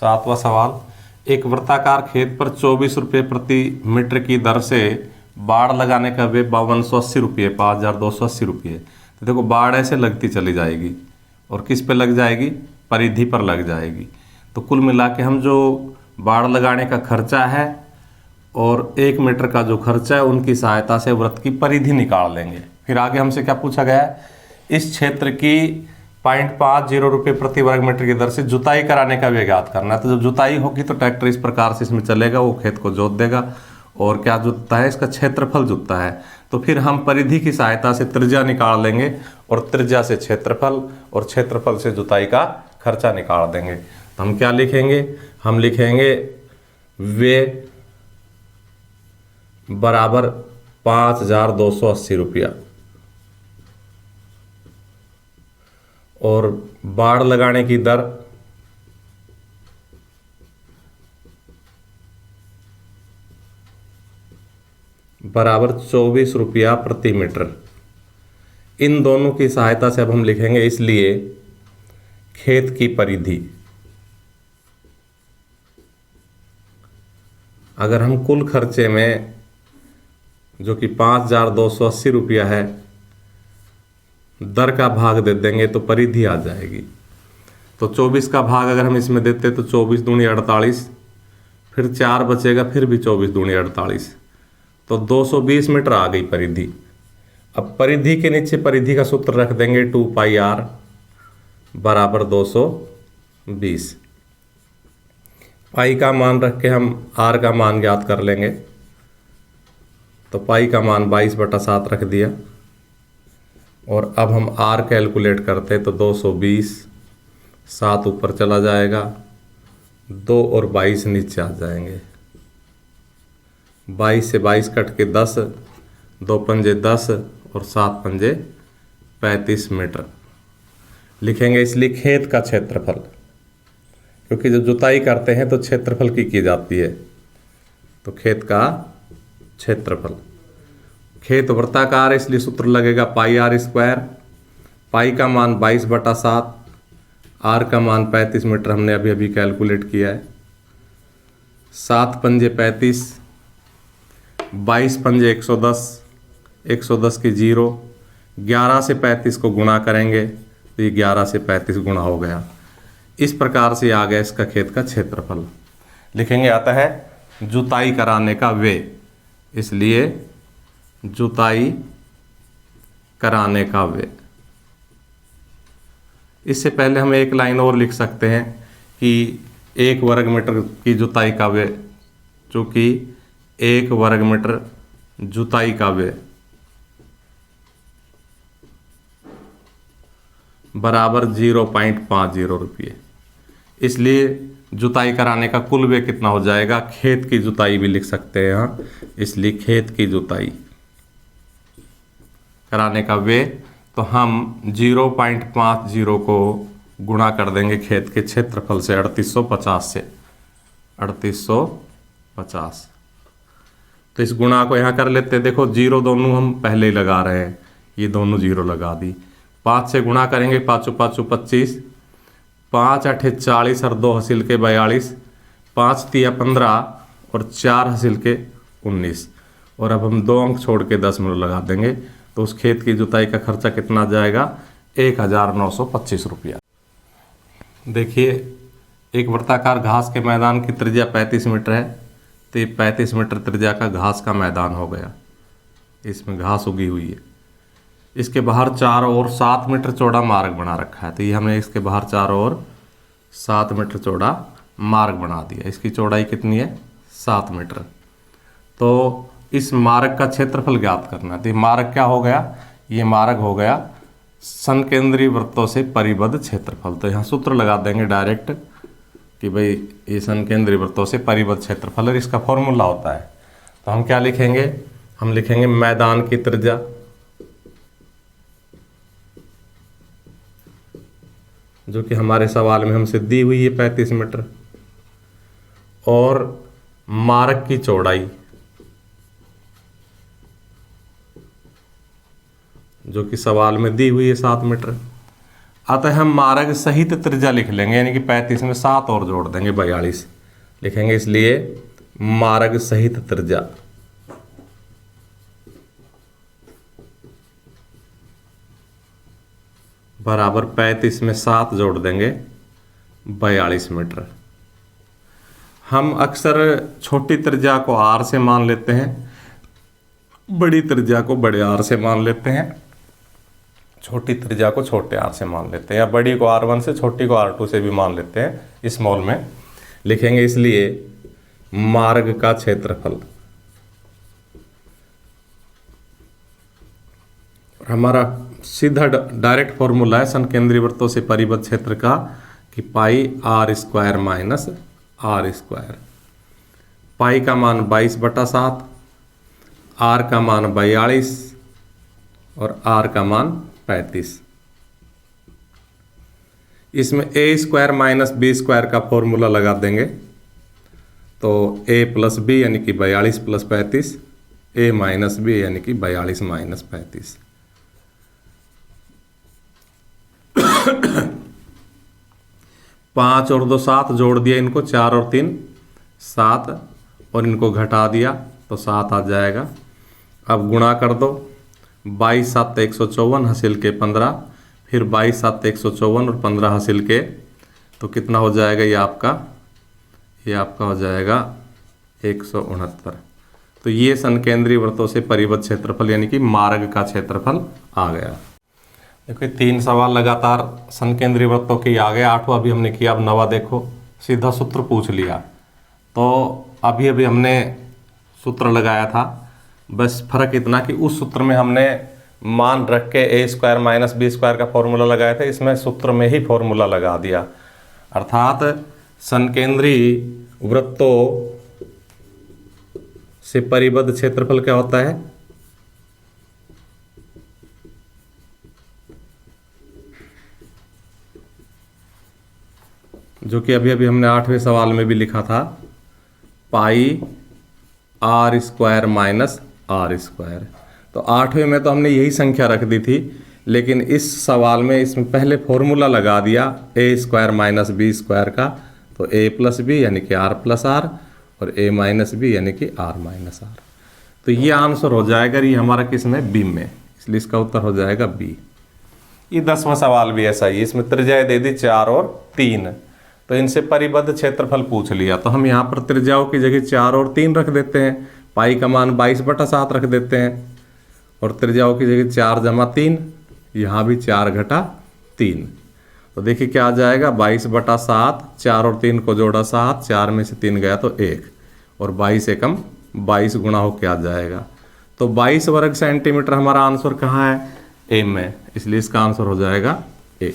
7वां सवाल, एक वृत्ताकार खेत पर 24 रुपये प्रति मीटर की दर से बाड़ लगाने का व्यय 5280 रुपये, 5280 रुपये। तो देखो बाड़ ऐसे लगती चली जाएगी और किस पे लग जाएगी, परिधि पर लग जाएगी। तो कुल मिला के हम जो बाड़ लगाने का खर्चा है और 1 मीटर का जो खर्चा है उनकी सहायता से वृत्त की परिधि निकाल लेंगे। फिर आगे हमसे क्या पूछा गया है, इस क्षेत्र की 0.50 रुपये प्रति वर्ग मीटर की दर से जुताई कराने का व्यय ज्ञात करना है। तो जब जुताई होगी तो ट्रैक्टर इस प्रकार से इसमें चलेगा, वो खेत को जोत देगा और क्या जुतता है, इसका क्षेत्रफल जुतता है। तो फिर हम परिधि की सहायता से त्रिज्या निकाल लेंगे और त्रिज्या से क्षेत्रफल और क्षेत्रफल से जुताई का खर्चा निकाल देंगे। तो हम क्या लिखेंगे, हम लिखेंगे व्यय बराबर 5280 रुपया और बाड़ लगाने की दर बराबर 24 रुपया प्रति मीटर। इन दोनों की सहायता से अब हम लिखेंगे इसलिए खेत की परिधि। अगर हम कुल खर्चे में जो कि 5280 रुपया है दर का भाग दे देंगे तो परिधि आ जाएगी। तो 24 का भाग अगर हम इसमें देते तो 24 दूनी 48, फिर 4 बचेगा, फिर भी 24 दूनी 48, तो 220 मीटर आ गई परिधि। अब परिधि के नीचे परिधि का सूत्र रख देंगे 2πr बराबर 220। पाई का मान रख के हम r का मान ज्ञात कर लेंगे। तो पाई का मान 22/7 रख दिया और अब हम r कैलकुलेट करते तो 220, 7 ऊपर चला जाएगा, 2 और 22 नीचे आ जाएंगे, 22 से 22 कट के 10, 2 पंजे 10 और 7 पंजे 35 मीटर लिखेंगे। इसलिए खेत का क्षेत्रफल, क्योंकि जब जुताई करते हैं तो क्षेत्रफल की जाती है, तो खेत का क्षेत्रफल। खेत वृत्ताकार है इसलिए सूत्र लगेगा πr²। पाई का मान 22/7, r का मान 35 मीटर हमने अभी अभी कैलकुलेट किया है। 7 पंजे 35, 22 पंजे 110, 110 की 0, 11 से 35 को गुणा करेंगे तो ये 11 से 35 गुणा हो गया। इस प्रकार से आ गया इसका खेत का क्षेत्रफल। लिखेंगे आता है जुताई कराने का व्यय, इसलिए जुताई कराने का व्यय। इससे पहले हम एक लाइन और लिख सकते हैं कि 1 वर्ग मीटर की जुताई का व्यय, चूँकि 1 वर्ग मीटर जुताई का व्यय बराबर 0.50 रुपये। इसलिए जुताई कराने का कुल व्यय कितना हो जाएगा, खेत की जुताई भी लिख सकते हैं यहाँ, इसलिए खेत की जुताई कराने का व्यय। तो हम 0.50 को गुणा कर देंगे खेत के क्षेत्रफल से 3850 से, 3850। तो इस गुणा को यहाँ कर लेते हैं। देखो जीरो दोनों हम पहले ही लगा रहे हैं, ये दोनों जीरो लगा दी। 5 से गुणा करेंगे, 5 5 25, 5 8 40 और 2 हासिल के 42, 5 3 15 और 4 हासिल के 19। और अब हम 2 अंक छोड़ के 10 मिनट लगा देंगे तो उस खेत की जुताई का खर्चा कितना जाएगा, 1925 रुपया। देखिए एक वृत्ताकार घास के मैदान की त्रिज्या 35 मीटर है, तो ये 35 मीटर त्रिज्या का घास का मैदान हो गया। इसमें घास उगी हुई है। इसके बाहर चारों ओर 7 मीटर चौड़ा मार्ग बना रखा है, तो ये हमने इसके बाहर चारों ओर 7 मीटर चौड़ा मार्ग बना दिया। इसकी चौड़ाई कितनी है, 7 मीटर। तो इस मार्ग का क्षेत्रफल ज्ञात करना है। तो ये मार्ग क्या हो गया, ये मार्ग हो गया संकेंद्रीय वृत्तों से परिबद्ध क्षेत्रफल। तो यहाँ सूत्र लगा देंगे डायरेक्ट कि भाई ये संकेंद्रीय वृत्तों से परिबद्ध क्षेत्रफल, और इसका फॉर्मूला होता है। तो हम क्या लिखेंगे, हम लिखेंगे मैदान की त्रिज्या जो कि हमारे सवाल में हमसे दी हुई है 35 मीटर, और मार्ग की चौड़ाई जो कि सवाल में दी हुई है 7 मीटर। अतः हम मार्ग सहित त्रिज्या लिख लेंगे, यानी कि 35 में 7 और जोड़ देंगे 42 लिखेंगे, इसलिए मार्ग सहित त्रिज्या बराबर 35 में 7 जोड़ देंगे 42 मीटर। हम अक्सर छोटी त्रिज्या को r से मान लेते हैं, बड़ी त्रिज्या को बड़े R से मान लेते हैं, छोटी त्रिज्या को छोटे r से मान लेते हैं, या बड़ी को R1 से छोटी को R2 से भी मान लेते हैं स्मॉल में लिखेंगे। इसलिए मार्ग का क्षेत्रफल, हमारा सीधा डायरेक्ट फॉर्मूला है संकेंद्रीय वृत्तों से परिबद्ध क्षेत्र का कि पाई r² माइनस r²। पाई का मान 22/7, r का मान 42 और r का मान 35। इसमें a² माइनस b² का फॉर्मूला लगा देंगे तो a प्लस बी यानी कि 42 प्लस 35, a माइनस बी यानी कि 42 माइनस 35। पाँच और 2 7 जोड़ दिया इनको, 4 और 3 7 और इनको घटा दिया तो 7 आ जाएगा। अब गुणा कर दो, 22 7 154 हासिल के 15, फिर 22 7 154 और 15 हासिल के, तो कितना हो जाएगा ये आपका हो जाएगा 169। तो ये संकेंद्रीय वृत्तों से परिबद्ध क्षेत्रफल यानी कि मार्ग का क्षेत्रफल आ गया। देखो 3 सवाल लगातार संकेंद्रीय वृत्तों के आ गए, 8वां भी हमने किया। अब 9वां देखो, सीधा सूत्र पूछ लिया। तो अभी हमने सूत्र लगाया था, बस फर्क इतना कि उस सूत्र में हमने मान रख के a² माइनस b² का फॉर्मूला लगाया था, इसमें सूत्र में ही फॉर्मूला लगा दिया। अर्थात संकेंद्रीय वृत्तों से परिबद्ध क्षेत्रफल क्या होता है, जो कि अभी हमने 8वें सवाल में भी लिखा था, पाई r² माइनस r²। तो 8वें में तो हमने यही संख्या रख दी थी, लेकिन इस सवाल में इसमें पहले फॉर्मूला लगा दिया a² माइनस b² का, तो a प्लस बी यानी कि r प्लस r और a माइनस बी यानी कि r माइनस r। तो ये आंसर हो जाएगा, ये हमारा किस में, बी में, इसलिए इसका उत्तर हो जाएगा बी। ये 10वां सवाल भी ऐसा ही, इसमें त्रिज्याएं दे दी 4 और 3, तो इनसे परिबद्ध क्षेत्रफल पूछ लिया। तो हम यहाँ पर त्रिज्याओं की जगह 4 और 3 रख देते हैं, पाई का मान 22/7 रख देते हैं, और त्रिज्याओं की जगह 4 जमा 3, यहाँ भी 4 घटा 3। तो देखिए क्या आ जाएगा, 22/7, 4 और 3 को जोड़ा 7, 4 में से 3 गया तो 1, और 22 एकम 22 गुणा हो के आ जाएगा। तो 22 वर्ग सेंटीमीटर हमारा आंसर कहाँ है, ए में, इसलिए इसका आंसर हो जाएगा ए।